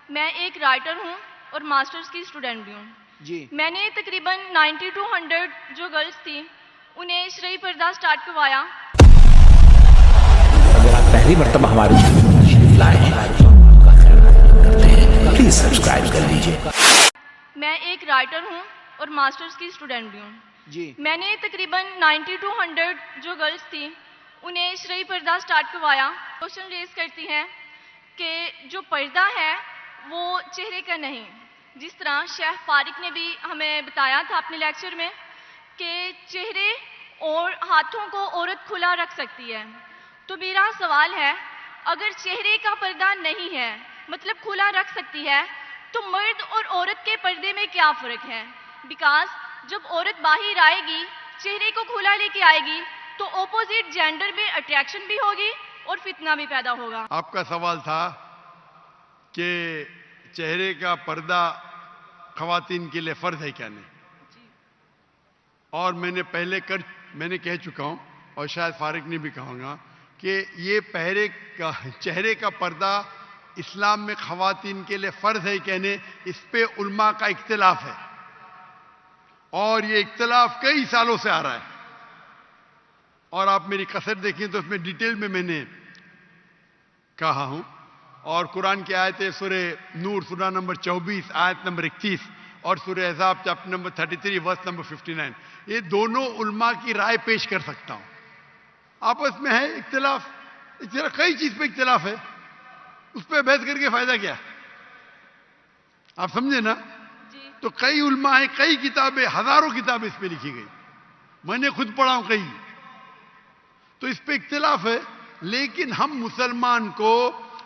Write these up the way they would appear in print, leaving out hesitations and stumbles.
میں ایک رائٹر ہوں اور ماسٹرز کی اسٹوڈنٹ بھی ہوں. جی میں نے تقریباً 90 to 100 جو گرلز تھیں انہیں شرعی پردہ سٹارٹ کروایا. اگر آپ پہلی مرتبہ ہمارے چینل پر تشریف لائے ہیں پلیز سبسکرائب کر لیجیے. میں ایک رائٹر ہوں اور ماسٹرز کی اسٹوڈنٹ بھی ہوں. جی میں نے تقریباً 90 to 100 جو گرلز تھیں انہیں شرعی پردہ سٹارٹ کروایا. کوشچن ریز کرتی ہیں کہ جو پردہ ہے وہ چہرے کا نہیں. جس طرح شیخ فارق نے بھی ہمیں بتایا تھا اپنے لیکچر میں کہ چہرے اور ہاتھوں کو عورت کھلا رکھ سکتی ہے. تو میرا سوال ہے اگر چہرے کا پردہ نہیں ہے مطلب کھلا رکھ سکتی ہے تو مرد اور عورت کے پردے میں کیا فرق ہے؟ بیکاز جب عورت باہر آئے گی چہرے کو کھلا لے کے آئے گی تو اپوزٹ جینڈر میں اٹریکشن بھی ہوگی اور فتنہ بھی پیدا ہوگا. آپ کا سوال تھا کہ چہرے کا پردہ خواتین کے لیے فرض ہے کیا نہیں. اور میں نے کہہ چکا ہوں اور شاید فارق نے بھی کہوں گا کہ یہ چہرے کا پردہ اسلام میں خواتین کے لیے فرض ہے کہ نہیں. اس پہ علماء کا اختلاف ہے اور یہ اختلاف کئی سالوں سے آ رہا ہے. اور آپ میری قصر دیکھیں تو اس میں ڈیٹیل میں نے کہا ہوں. اور قرآن کی آیتیں سورہ نور سورہ نمبر 24 آیت نمبر 31 اور سورہ احزاب چیپٹر نمبر 33 ورس نمبر 59 یہ دونوں علماء کی رائے پیش کر سکتا ہوں. آپس میں ہے اختلاف کئی چیز پہ اختلاف ہے. اس پہ بحث کر کے فائدہ کیا؟ آپ سمجھے نا. تو کئی علماء ہیں کئی کتابیں ہزاروں کتابیں اس پہ لکھی گئی. میں نے خود پڑھا ہوں کئی. تو اس پہ اختلاف ہے لیکن ہم مسلمان کو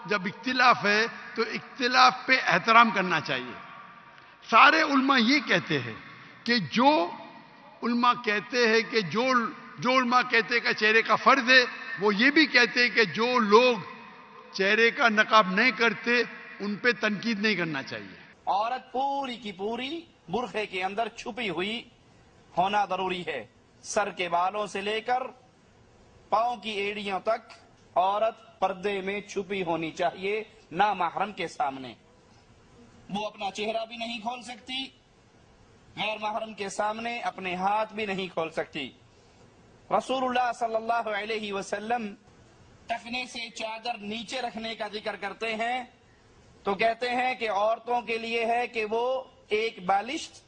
جب اختلاف ہے تو اختلاف پہ احترام کرنا چاہیے. سارے علماء یہ کہتے ہیں کہ جو علماء کہتے ہیں کہ جو علماء کہتے ہیں کہ چہرے کا فرض ہے وہ یہ بھی کہتے ہیں کہ جو لوگ چہرے کا نقاب نہیں کرتے ان پہ تنقید نہیں کرنا چاہیے. عورت پوری کی پوری برقعے کے اندر چھپی ہوئی ہونا ضروری ہے. سر کے بالوں سے لے کر پاؤں کی ایڑیوں تک عورت پردے میں چھپی ہونی چاہیے نامحرم کے سامنے. وہ اپنا چہرہ بھی نہیں کھول سکتی, غیر محرم کے سامنے اپنے ہاتھ بھی نہیں کھول سکتی. رسول اللہ صلی اللہ علیہ وسلم ٹخنے سے چادر نیچے رکھنے کا ذکر کرتے ہیں تو کہتے ہیں کہ عورتوں کے لیے ہے کہ وہ ایک بالشت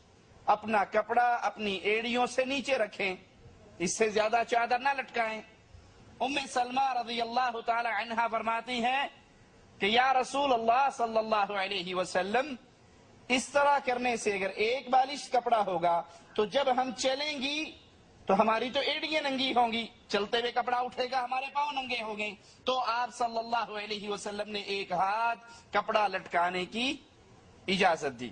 اپنا کپڑا اپنی ایڑیوں سے نیچے رکھیں, اس سے زیادہ چادر نہ لٹکائیں. ام سلمہ رضی اللہ تعالی عنہا فرماتی ہیں کہ یا رسول اللہ صلی اللہ علیہ وسلم اس طرح کرنے سے اگر ایک بالش کپڑا ہوگا تو جب ہم چلیں گی تو ہماری تو ایڑیاں ننگی ہوں گی, چلتے ہوئے کپڑا اٹھے گا ہمارے پاؤں ننگے ہوں گے. تو آپ صلی اللہ علیہ وسلم نے ایک ہاتھ کپڑا لٹکانے کی اجازت دی.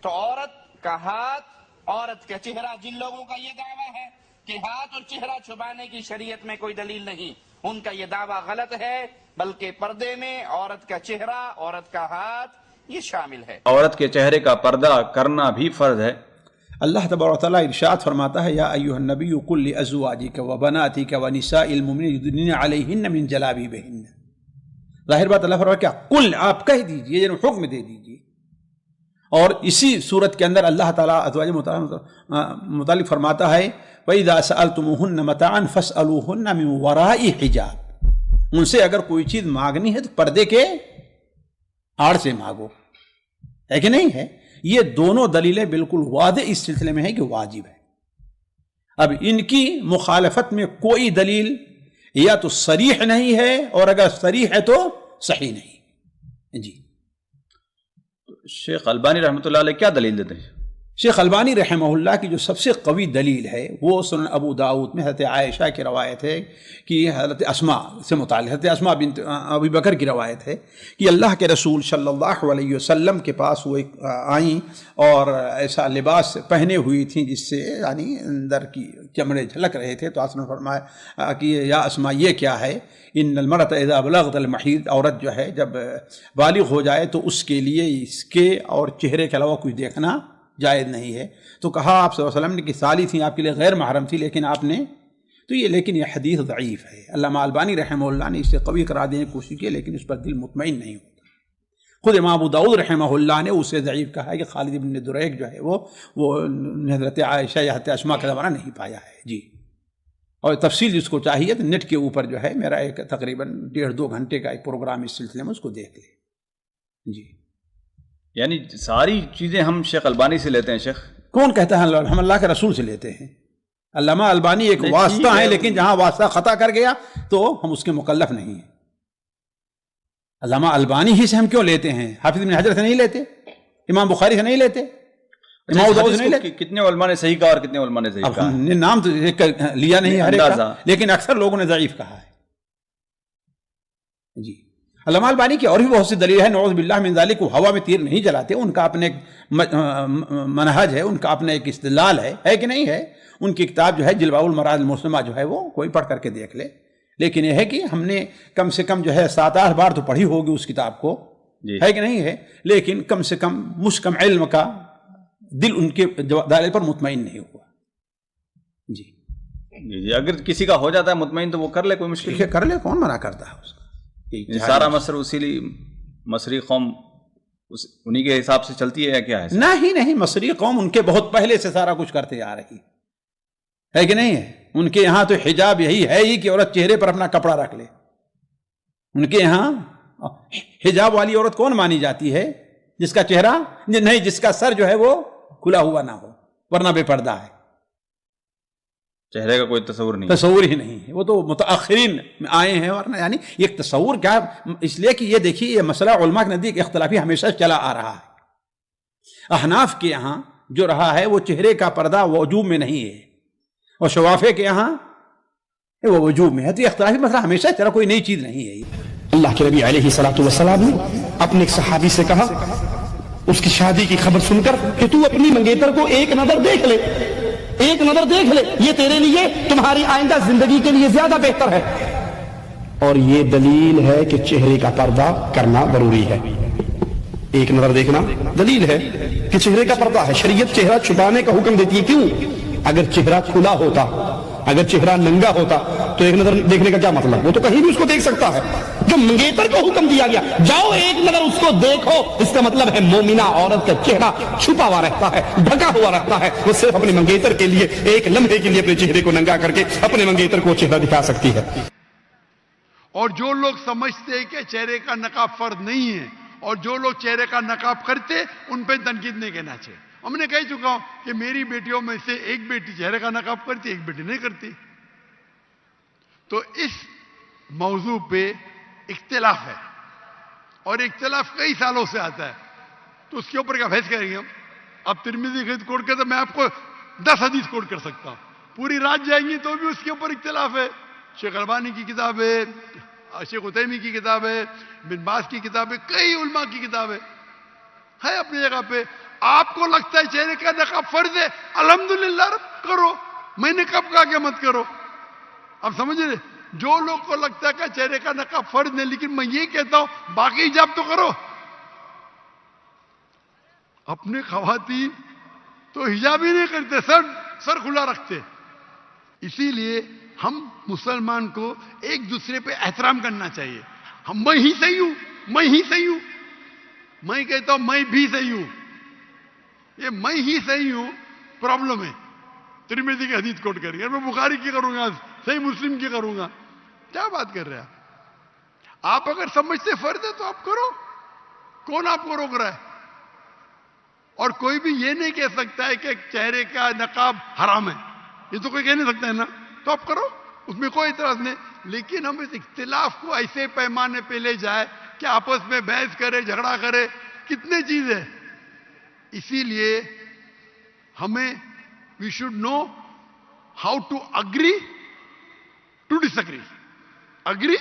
تو عورت کا ہاتھ, عورت کا چہرہ, جن لوگوں کا یہ دعویٰ ہے کہ ہاتھ اور چہرہ چھپانے کی شریعت میں کوئی دلیل نہیں, ان کا یہ دعویٰ غلط ہے. بلکہ پردے میں عورت کا چہرہ, عورت کا ہاتھ یہ شامل ہے. عورت کے چہرے کا پردہ کرنا بھی فرض ہے. اللہ تبارک و تعالیٰ ارشاد فرماتا ہے یا ایھا النبی قل لازواجک وبناتک ونساء المؤمنین یدنین علیہن من جلابیبہن. ظاہر بات اللہ فرماتا ہے کیا قل, آپ کہہ دیجئے, یعنی حکم دے دیجئے. اور اسی صورت کے اندر اللہ تعالیٰ ازواج متعلق فرماتا ہے وَإِذَا سَأَلْتُمُوهُنَّ مَتَاعًا فَاسْأَلُوهُنَّ مِنْ وَرَاءِ حِجَابٍ. ان سے اگر کوئی چیز مانگنی ہے تو پردے کے آڑ سے مانگو, ہے کہ نہیں ہے. یہ دونوں دلیلیں بالکل واضح اس سلسلے میں ہے کہ واجب ہے. اب ان کی مخالفت میں کوئی دلیل یا تو صریح نہیں ہے اور اگر صریح ہے تو صحیح نہیں. جی شیخ البانی رحمۃ اللہ علیہ کیا دلیل دیتے ہیں؟ شیخ البانی رحمہ اللہ کی جو سب سے قوی دلیل ہے وہ سنن ابو داؤد میں حضرت عائشہ کی روایت ہے کہ حضرت اسماء سے متعلق, حضرت اسماء بنت ابی بکر کی روایت ہے کہ اللہ کے رسول صلی اللہ علیہ وسلم کے پاس وہ آئیں اور ایسا لباس پہنے ہوئی تھیں جس سے یعنی اندر کی چمڑے جھلک رہے تھے. تو آپ نے فرمایا کہ یا اسماء یہ کیا ہے؟ ان المرأۃ اذا بلغت المحیض, عورت جو ہے جب بالغ ہو جائے تو اس کے لیے اس کے اور چہرے کے علاوہ کچھ دیکھنا جائز نہیں ہے. تو کہا آپ صلی اللہ علیہ وسلم نے کہ سالی تھیں, آپ کے لیے غیر محرم تھی, لیکن آپ نے تو لیکن یہ حدیث ضعیف ہے. علامہ البانی رحمہ اللہ نے اسے قوی قرار دینے کی کوشش کی لیکن اس پر دل مطمئن نہیں ہوتا. خود امام ابو داؤد رحمہ اللہ نے اسے ضعیف کہا ہے کہ خالد بن دریک جو ہے وہ حضرت عائشہ یا حضرت اسماء کا زمانہ نہیں پایا ہے جی. اور تفصیل جس کو چاہیے تو نیٹ کے اوپر جو ہے میرا ایک تقریباً 1.5-2 گھنٹے کا ایک پروگرام اس سلسلے میں اس کو دیکھ لیں جی. یعنی ساری چیزیں ہم شیخ البانی سے لیتے ہیں شیخ؟ کون کہتا ہے ہم اللہ کے رسول سے لیتے ہیں؟ علامہ البانی ایک واسطہ ہے، لیکن جہاں واسطہ خطا کر گیا تو ہم اس کے مکلف نہیں ہیں. علامہ البانی ہی سے ہم کیوں لیتے ہیں؟ حافظ بن حجر سے نہیں لیتے، امام بخاری سے نہیں لیتے، امام داؤد سے نہیں لیتے. کتنے علماء نے صحیح کہا اور کتنے علماء نے ضعیف کہا؟ ہم نے نام تو لیا نہیں ہر ایک کا، لیکن اکثر لوگوں نے ضعیف کہا ہے جی. علامہ البانی کی اور بھی بہت سی دلیل ہے، نعوذ باللہ من ذالک، وہ ہوا میں تیر نہیں جلاتے، ان کا اپنے ایک منہج ہے، ان کا اپنا ایک استدلال ہے کہ نہیں ہے. ان کی کتاب جو ہے جلوہ المراد المسلمہ جو ہے وہ کوئی پڑھ کر کے دیکھ لے. لیکن یہ ہے کہ ہم نے کم سے کم جو ہے 7-8 بار تو پڑھی ہوگی اس کتاب کو جی. ہے کہ نہیں ہے، لیکن کم سے کم مشکم علم کا دل ان کے دائرے پر مطمئن نہیں ہوا جی. جی اگر کسی کا ہو جاتا ہے مطمئن تو وہ کر لے، کوئی مشکل ہے، کر لے، کون منع کرتا ہے اس کا. سارا مصر اسی لیے مصری قوم انہی کے حساب سے چلتی ہے یا کیا ہے؟ نہیں، مصری قوم ان کے بہت پہلے سے سارا کچھ کرتے آ رہی ہے کہ نہیں ہے. ان کے یہاں تو حجاب یہی ہے ہی کہ عورت چہرے پر اپنا کپڑا رکھ لے. ان کے یہاں حجاب والی عورت کون مانی جاتی ہے؟ جس کا چہرہ نہیں، جس کا سر جو ہے وہ کھلا ہوا نہ ہو، ورنہ بے پردہ ہے. چہرے کا کوئی تصور نہیں، تصور ہی نہیں ہے. وہ تو متاخرین میں آئے ہیں، ورنہ یعنی ایک تصور کیا، اس لیے کہ یہ دیکھیے یہ مسئلہ علماء کے نزدیک اختلافی ہمیشہ چلا آ رہا ہے. احناف کے یہاں جو رہا ہے وہ چہرے کا پردہ وجوب میں نہیں ہے، اور شوافے کے یہاں وہ وجوب میں ہے. تو یہ اختلافی مسئلہ ہمیشہ چلا، کوئی نئی چیز نہیں ہے. اللہ کے نبی علیہ الصلوۃ والسلام نے اپنے ایک صحابی سے کہا، اس کی شادی کی خبر سن کر، کہ تو اپنی منگیتر کو ایک نظر دیکھ لے، ایک نظر دیکھ لے، یہ تیرے لیے تمہاری آئندہ زندگی کے لیے زیادہ بہتر ہے. اور یہ دلیل ہے کہ چہرے کا پردہ کرنا ضروری ہے. ایک نظر دیکھنا دلیل ہے کہ چہرے کا پردہ ہے. شریعت چہرہ چھپانے کا حکم دیتی ہے. کیوں؟ اگر چہرہ کھلا ہوتا، اگر چہرہ ننگا ہوتا تو ایک نظر دیکھنے کا کیا مطلب؟ وہ تو کہیں بھی اس کو دیکھ سکتا ہے. جو منگیتر کو حکم دیا گیا جاؤ ایک نظر اس کو دیکھو، اس کا مطلب ہے مومنہ عورت کا چہرہ چھپا ہوا رہتا ہے، ڈھکا ہوا رہتا ہے. وہ صرف اپنے منگیتر کے لیے ایک لمحے کے لیے اپنے چہرے کو ننگا کر کے اپنے منگیتر کو چہرہ دکھا سکتی ہے. اور جو لوگ سمجھتے کہ چہرے کا نقاب فرض نہیں ہے، اور جو لوگ چہرے کا نقاب کرتے، ان پہ تنقید نہیں کہنا چاہیے. ہم نے کہہ چکا ہوں کہ میری بیٹیوں میں سے ایک بیٹی چہرے کا نقاب کرتی، ایک بیٹی نہیں کرتی. تو اس موضوع پہ اختلاف ہے، اور اختلاف کئی سالوں سے آتا ہے. تو اس کے اوپر کیا بحث کریں گے ہم؟ اب ترمذی کی حدیث کوٹ کرتے میں آپ کو 10 حدیث کوٹ کر سکتا ہوں، پوری رات جائیں گی تو بھی اس کے اوپر اختلاف ہے. شیخ البانی کی کتاب ہے، شیخ عثیمین کی کتاب ہے، بن باز کی کتاب ہے، کئی علماء کی کتاب ہے اپنی جگہ پہ. آپ کو لگتا ہے چہرے کا نقاب فرض ہے، الحمدللہ کرو، میں نے کب کہا کہ مت کرو؟ اب سمجھ رہے؟ جو لوگ کو لگتا ہے کہ چہرے کا نقاب فرض نہیں، لیکن میں یہ کہتا ہوں باقی حجاب تو کرو. اپنے خواتین تو حجاب ہی نہیں کرتے، سر کھلا رکھتے. اسی لیے ہم مسلمان کو ایک دوسرے پہ احترام کرنا چاہیے. میں ہی صحیح ہوں، میں ہی صحیح ہوں، میں کہتا ہوں میں بھی صحیح ہوں. یہ میں ہی صحیح ہوں پرابلم ہے. ترمذی کی حدیث کوٹ کریں گے، میں بخاری کی کروں گا، صحیح مسلم کی کروں گا. کیا بات کر رہے ہیں آپ؟ اگر سمجھتے فرض ہے تو آپ کرو، کون آپ کو روک رہا ہے؟ اور کوئی بھی یہ نہیں کہہ سکتا ہے کہ چہرے کا نقاب حرام ہے، یہ تو کوئی کہہ نہیں سکتا ہے نا. تو آپ کرو، اس میں کوئی اعتراض نہیں. لیکن ہم اس اختلاف کو ایسے پیمانے پہ لے جائے کہ آپس میں بحث کرے، جھگڑا کرے، کتنے چیز ہے. اسی لیے ہمیں we should know how to agree to disagree, agree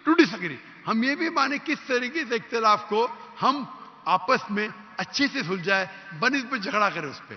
to disagree. ہم یہ بھی مانے کس طریقے سے اختلاف کو ہم آپس میں اچھے سے سلجھائے، بنسبت جھگڑا کرے اس پہ.